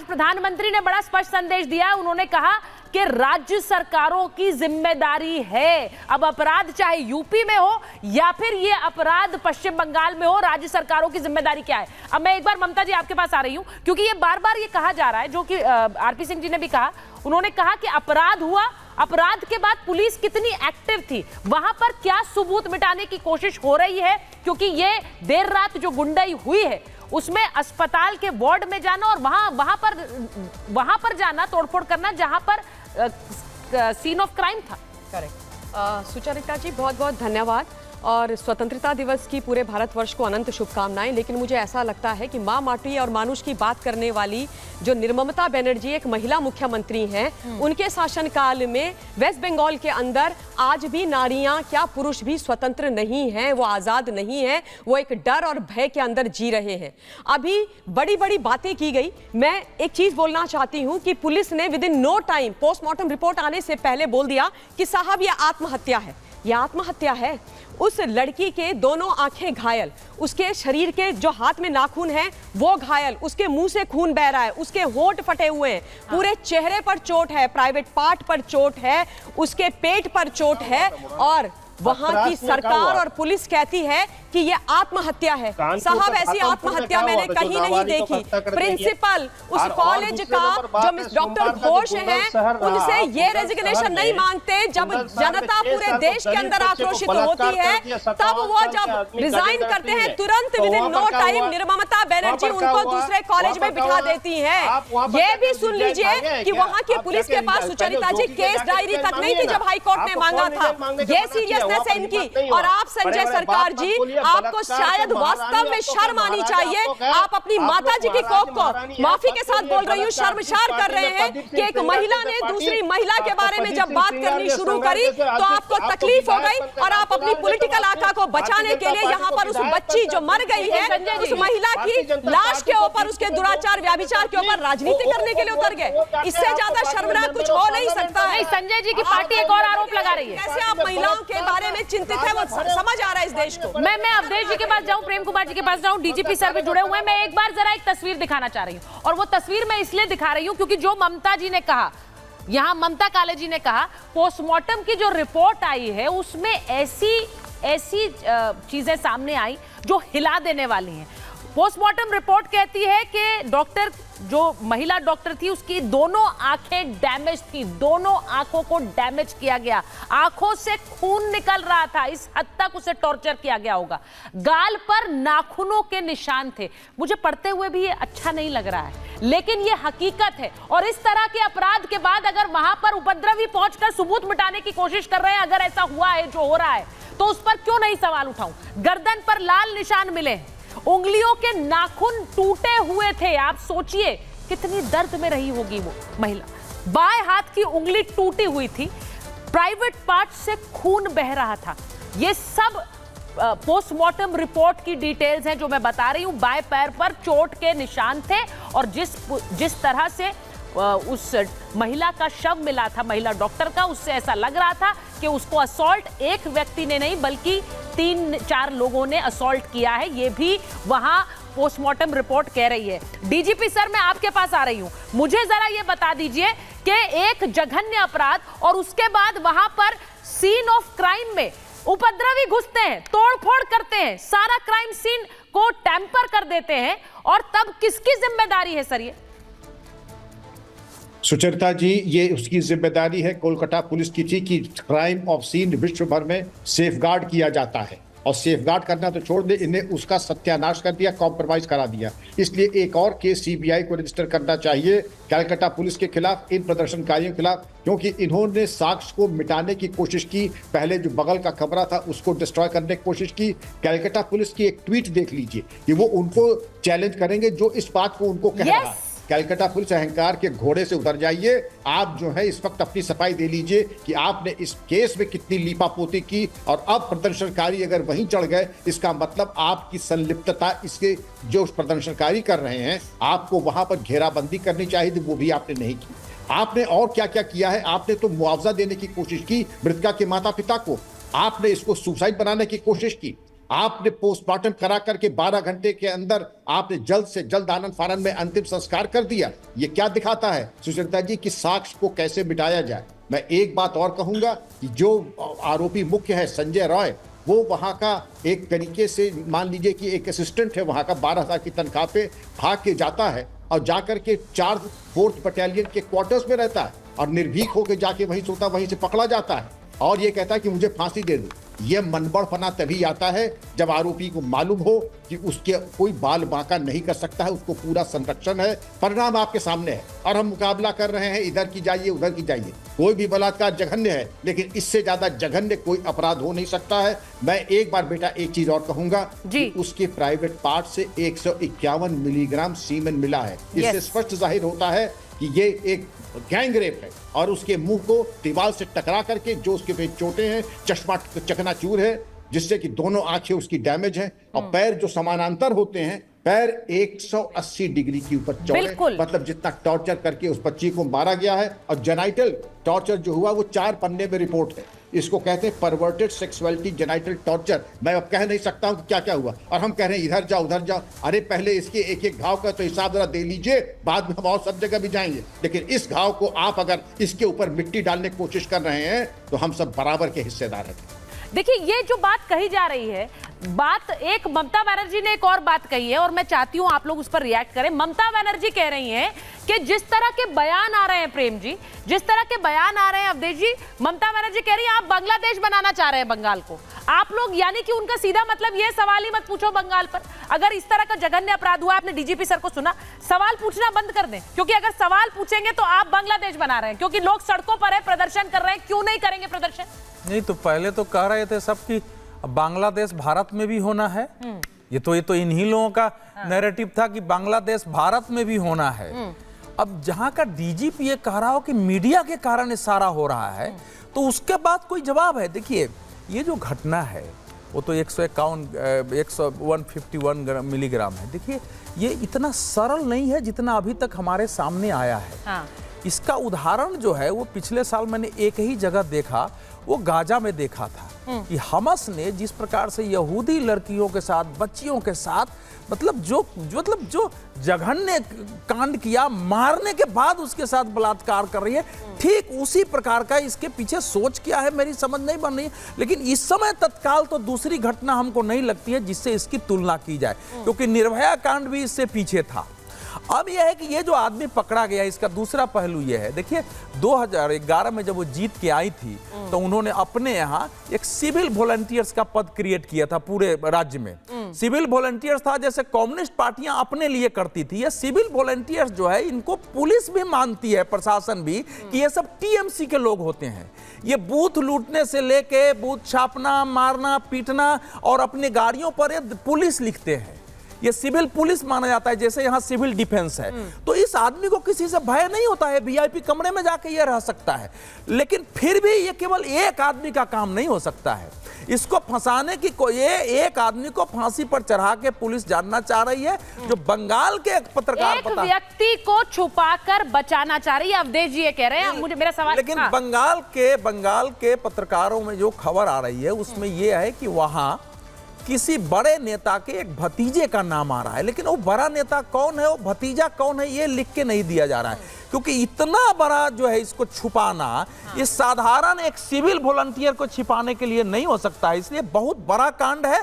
आज प्रधानमंत्री ने बड़ा स्पष्ट संदेश दिया। उन्होंने कहा कि राज्य सरकारों की जिम्मेदारी है। अब अपराध चाहे यूपी में हो या फिर ये अपराध पश्चिम बंगाल में हो, राज्य सरकारों की जिम्मेदारी क्या है। अब मैं एक बार ममता जी आपके पास आ रही हूं, क्योंकि ये बार बार ये कहा जा रहा है, जो कि आरपी सिंह जी ने भी कहा। उन्होंने कहा कि अपराध हुआ, अपराध के बाद पुलिस कितनी एक्टिव थी, वहां पर क्या सबूत मिटाने की कोशिश हो रही है, क्योंकि ये देर रात जो गुंडाई हुई है उसमें अस्पताल के वार्ड में जाना और वहां पर जाना, तोड़फोड़ करना जहां पर सीन ऑफ क्राइम था। करेक्ट। सुचरिता जी बहुत बहुत धन्यवाद और स्वतंत्रता दिवस की पूरे भारतवर्ष को अनंत शुभकामनाएं। लेकिन मुझे ऐसा लगता है कि मां माटी और मानुष की बात करने वाली जो निर्ममता बनर्जी एक महिला मुख्यमंत्री हैं, उनके शासनकाल में वेस्ट बंगाल के अंदर आज भी नारियां क्या पुरुष भी स्वतंत्र नहीं हैं, वो आजाद नहीं हैं, वो एक डर और भय के अंदर जी रहे हैं। अभी बड़ी बड़ी बातें की गई। मैं एक चीज बोलना चाहती हूं कि पुलिस ने within no time postmortem report आने से पहले बोल दिया कि साहब ये आत्महत्या है। यह आत्महत्या है। उस लड़की के दोनों आंखें घायल, उसके शरीर के जो हाथ में नाखून है वो घायल, उसके मुंह से खून बह रहा है, उसके होंठ फटे हुए हैं, पूरे चेहरे पर चोट है, प्राइवेट पार्ट पर चोट है, उसके पेट पर चोट है और वहां की सरकार और पुलिस कहती है कि ये आत्महत्या है। साहब ऐसी आत्महत्या मैंने कहीं नहीं देखी। प्रिंसिपल उस कॉलेज का जो मिस डॉक्टर घोष हैं, उनसे ये रेजिग्नेशन नहीं मांगते। जब जनता पूरे देश के अंदर आक्रोशित होती है तब वो जब रिजाइन करते हैं तुरंत विद इन नो टाइम निर्ममता बनर्जी उनको दूसरे कॉलेज में बिठा देती है। ये भी सुन लीजिए कि वहां की पुलिस के पास सुचरिता जी केस डायरी तक नहीं थी जब हाईकोर्ट ने मांगा था। ये सीरियसनेस है इनकी। और आप संजय सरकार जी, आपको शायद वास्तव में शर्म आनी चाहिए। आप अपनी माता जी की कोख को, माफी के साथ बोल रही हूँ, शर्मसार कर रहे हैं कि एक महिला ने दूसरी महिला के बारे में जब बात करनी शुरू करी तो आपको तकलीफ हो गई और आप अपनी पॉलिटिकल आका को बचाने के लिए यहाँ पर उस बच्ची जो मर गई है, उस महिला की लाश के ऊपर, उसके दुराचार व्याभिचार के ऊपर राजनीति करने के लिए उतर गए। इससे ज्यादा शर्मनाक कुछ हो नहीं सकता है। संजय जी की पार्टी एक और आरोप लगा रही है। कैसे आप महिलाओं के बारे में चिंतित है, वो समझ आ रहा है इस देश को। मैं अवधेश जी के पास जाऊं, प्रेम कुमार जी के पास जाऊं, डीजीपी सर भी जुड़े हुए हैं। मैं एक बार जरा एक तस्वीर दिखाना चाह रही हूं और वो तस्वीर मैं इसलिए दिखा रही हूं क्योंकि जो ममता जी ने कहा, ममता काले जी ने कहा, पोस्टमार्टम की जो रिपोर्ट आई है उसमें ऐसी चीजें सामने आई जो हिला देने वाली हैं। पोस्टमार्टम रिपोर्ट कहती है कि डॉक्टर, जो महिला डॉक्टर थी, उसकी दोनों आंखें डैमेज थी, दोनों आंखों को डैमेज किया गया, आंखों से खून निकल रहा था, इस हद तक उसे टॉर्चर किया गया होगा। गाल पर नाखूनों के निशान थे। मुझे पढ़ते हुए भी ये अच्छा नहीं लग रहा है, लेकिन ये हकीकत है। और इस तरह के अपराध के बाद अगर वहां पर उपद्रवी पहुंचकर सबूत मिटाने की कोशिश कर रहे हैं, अगर ऐसा हुआ है, जो हो रहा है, तो उस पर क्यों नहीं सवाल उठाऊं। गर्दन पर लाल निशान मिले, उंगलियों के नाखून टूटे हुए थे। आप सोचिए कितनी दर्द में रही होगी वो महिला। बाएं हाथ की उंगली टूटी हुई थी, प्राइवेट पार्ट से खून बह रहा था। ये सब पोस्टमार्टम रिपोर्ट की डिटेल्स हैं जो मैं बता रही हूं। बाएं पैर पर चोट के निशान थे और जिस तरह से उस महिला का शव मिला था, महिला डॉक्टर का, उससे ऐसा लग रहा था कि उसको असॉल्ट एक व्यक्ति ने नहीं बल्कि 3-4 लोगों ने असॉल्ट किया है। ये भी वहां पोस्टमार्टम रिपोर्ट कह रही है। डीजीपी सर, मैं आपके पास आ रही हूं, मुझे जरा ये बता दीजिए कि एक जघन्य अपराध और उसके बाद वहां पर सीन ऑफ क्राइम में उपद्रवी घुसते हैं, तोड़फोड़ करते हैं, सारा क्राइम सीन को टैंपर कर देते हैं, और तब किसकी जिम्मेदारी है सर? ये सुचरिता जी, ये उसकी जिम्मेदारी है कोलकाता पुलिस की थी कि क्राइम ऑफ सीन विश्व भर में सेफगार्ड किया जाता है, और सेफगार्ड करना तो छोड़ दे, इन्हें उसका सत्यानाश कर दिया, कॉम्प्रोमाइज करा दिया। इसलिए एक और केस सीबीआई को रजिस्टर करना चाहिए कलकत्ता पुलिस के खिलाफ, इन प्रदर्शनकारियों के खिलाफ, क्योंकि इन्होंने साक्ष्य को मिटाने की कोशिश की। पहले जो बगल का कमरा था उसको डिस्ट्रॉय करने की कोशिश की। कलकत्ता पुलिस की एक ट्वीट देख लीजिए कि वो उनको चैलेंज करेंगे जो इस बात को उनको कह रहा है। कलकत्ता पुलिस, अहंकार के घोड़े से उतर जाइए। आप जो है इस वक्त अपनी सफाई दे लीजिए कि आपने इस केस में कितनी लीपापोती की, और अब प्रदर्शनकारी अगर वहीं चढ़ गए, इसका मतलब आपकी संलिप्तता, इसके जो प्रदर्शनकारी कर रहे हैं, आपको वहां पर घेराबंदी करनी चाहिए थी, वो भी आपने नहीं की। आपने और क्या क्या किया है? आपने तो मुआवजा देने की कोशिश की मृतका के माता पिता को, आपने इसको सुसाइड बनाने की कोशिश की। आपने पोस्टमार्टम करा करके 12 घंटे के अंदर आपने जल्द से जल्द आनंद फानंद में अंतिम संस्कार कर दिया। ये क्या दिखाता है सुचरिता जी कि साक्ष्य को कैसे मिटाया जाए। मैं एक बात और कहूंगा कि जो आरोपी मुख्य है संजय रॉय, वो वहां का एक तरीके से मान लीजिए कि एक असिस्टेंट है वहां का, 12,000 की तनख्वाह पे भाग के जाता है और जाकर के 4th बटालियन के क्वार्टर्स में रहता है और निर्भीक होकर जाके वहीं सोता, वहीं से पकड़ा जाता है और ये कहता है कि मुझे फांसी दे दो। ये मनबड़पना तभी आता है जब आरोपी को मालूम हो कि उसके कोई बाल बांका नहीं कर सकता है, उसको पूरा संरक्षण है। परिणाम आपके सामने है और हम मुकाबला कर रहे हैं, इधर की जाइए उधर की जाइए। कोई भी बलात्कार जघन्य है, लेकिन इससे ज्यादा जघन्य कोई अपराध हो नहीं सकता है। मैं एक बार बेटा एक चीज और कहूंगा कि उसके प्राइवेट पार्ट से 151 मिलीग्राम सीमेन मिला है। इससे स्पष्ट जाहिर होता है कि ये एक गैंग रेप है और उसके मुंह को दीवार से टकरा करके जो उसके पे चोटें हैं, चश्मा चकनाचूर है, जिससे कि दोनों आंखें उसकी डैमेज हैं और पैर जो समानांतर होते हैं, पैर 180 डिग्री के ऊपर चौड़े, मतलब जितना टॉर्चर करके उस बच्ची को मारा गया है। और जेनाइटल टॉर्चर जो हुआ वो 4 पन्ने में रिपोर्ट है। इसको कहते हैं परवर्टेड सेक्सुअलिटी जेनाइटल टॉर्चर। मैं अब कह नहीं सकता हूं कि क्या क्या हुआ और हम कह रहे हैं इधर जाओ उधर जाओ। अरे पहले इसके एक एक घाव का तो हिसाब जरा दे लीजिए, बाद में हम और सब जगह भी जाएंगे। लेकिन इस घाव को आप अगर इसके ऊपर मिट्टी डालने की कोशिश कर रहे हैं तो हम सब बराबर के हिस्सेदार हैं। देखिए, ये जो बात कही जा रही है, बात एक ममता बनर्जी ने एक और बात कही है और मैं चाहती हूं आप लोग उस पर रिएक्ट करें। ममता बनर्जी कह रही हैं कि जिस तरह के बयान आ रहे हैं प्रेम जी, जिस तरह के बयान आ रहे हैं अवधेश जी, ममता बनर्जी कह रही है आप बांग्लादेश बनाना चाह रहे हैं बंगाल को। आप लोग यानी कि उनका सीधा मतलब ये, सवाल ही मत पूछो बंगाल पर। अगर इस तरह का जघन्य अपराध हुआ, आपने डीजीपी सर को सुना, सवाल पूछना बंद कर दें, क्योंकि अगर सवाल पूछेंगे तो आप बांग्लादेश बना रहे हैं। क्योंकि लोग सड़कों पर है, प्रदर्शन कर रहे हैं, क्यों नहीं करेंगे प्रदर्शन? नहीं तो पहले तो कह रहे थे सब कि बांग्लादेश भारत में भी होना है। ये तो इन्हीं लोगों का नैरेटिव था कि बांग्लादेश भारत में भी होना है। अब जहां का डीजीपी ये कह रहा हो कि मीडिया के कारण इशारा हो रहा है, तो उसके बाद कोई जवाब है? देखिए, ये जो घटना है वो तो 151 मिलीग्राम है। देखिए, ये इतना सरल नहीं है जितना अभी तक हमारे सामने आया है। इसका उदाहरण जो है वो पिछले साल मैंने एक ही जगह देखा, वो गाजा में देखा था कि हमास ने जिस प्रकार से यहूदी लड़कियों के साथ, बच्चियों के साथ मतलब जो जघन्य कांड किया, मारने के बाद उसके साथ बलात्कार कर रही है, ठीक उसी प्रकार का इसके पीछे सोच क्या है मेरी समझ नहीं बन रही है। लेकिन इस समय तत्काल तो दूसरी घटना हमको नहीं लगती है जिससे इसकी तुलना की जाए, क्योंकि निर्भया कांड भी इससे पीछे था। अब यह है कि ये जो आदमी पकड़ा गया, इसका दूसरा पहलू यह है, देखिए 2011 में जब वो जीत के आई थी तो उन्होंने अपने यहाँ एक सिविल वॉलंटियर्स का पद क्रिएट किया था पूरे राज्य में। सिविल वॉलंटियर्स था जैसे कम्युनिस्ट पार्टियां अपने लिए करती थी। ये सिविल वॉलंटियर्स जो है, इनको पुलिस भी मानती है, प्रशासन भी, कि ये सब टीएमसी के लोग होते हैं। ये बूथ लूटने से लेके बूथ छापना, मारना, पीटना और अपने गाड़ियों पर पुलिस लिखते हैं। ये सिविल पुलिस माना जाता है, जैसे यहाँ सिविल डिफेंस है। तो इस आदमी को किसी से भय नहीं होता है, वीआईपी कमरे में जाके ये रह सकता है। लेकिन फिर भी ये केवल एक आदमी का काम नहीं हो सकता है। इसको फंसाने की ये एक आदमी को फांसी पर चढ़ा के पुलिस जानना चाह रही है, जो बंगाल के एक पत्रकार, एक व्यक्ति को छुपाकर बचाना चाह रही है। अवधेश जी ये कह रहे हैं, मुझे मेरा सवाल। लेकिन बंगाल के पत्रकारों में जो खबर आ रही है उसमें यह है कि वहां किसी बड़े नेता के एक भतीजे का नाम आ रहा है, लेकिन वो बड़ा नेता कौन है, वो भतीजा कौन है, ये लिख के नहीं दिया जा रहा है। क्योंकि इतना बड़ा जो है इसको छुपाना, ये साधारण एक सिविल वॉलंटियर को छिपाने के लिए नहीं हो सकता है। इसलिए बहुत बड़ा कांड है।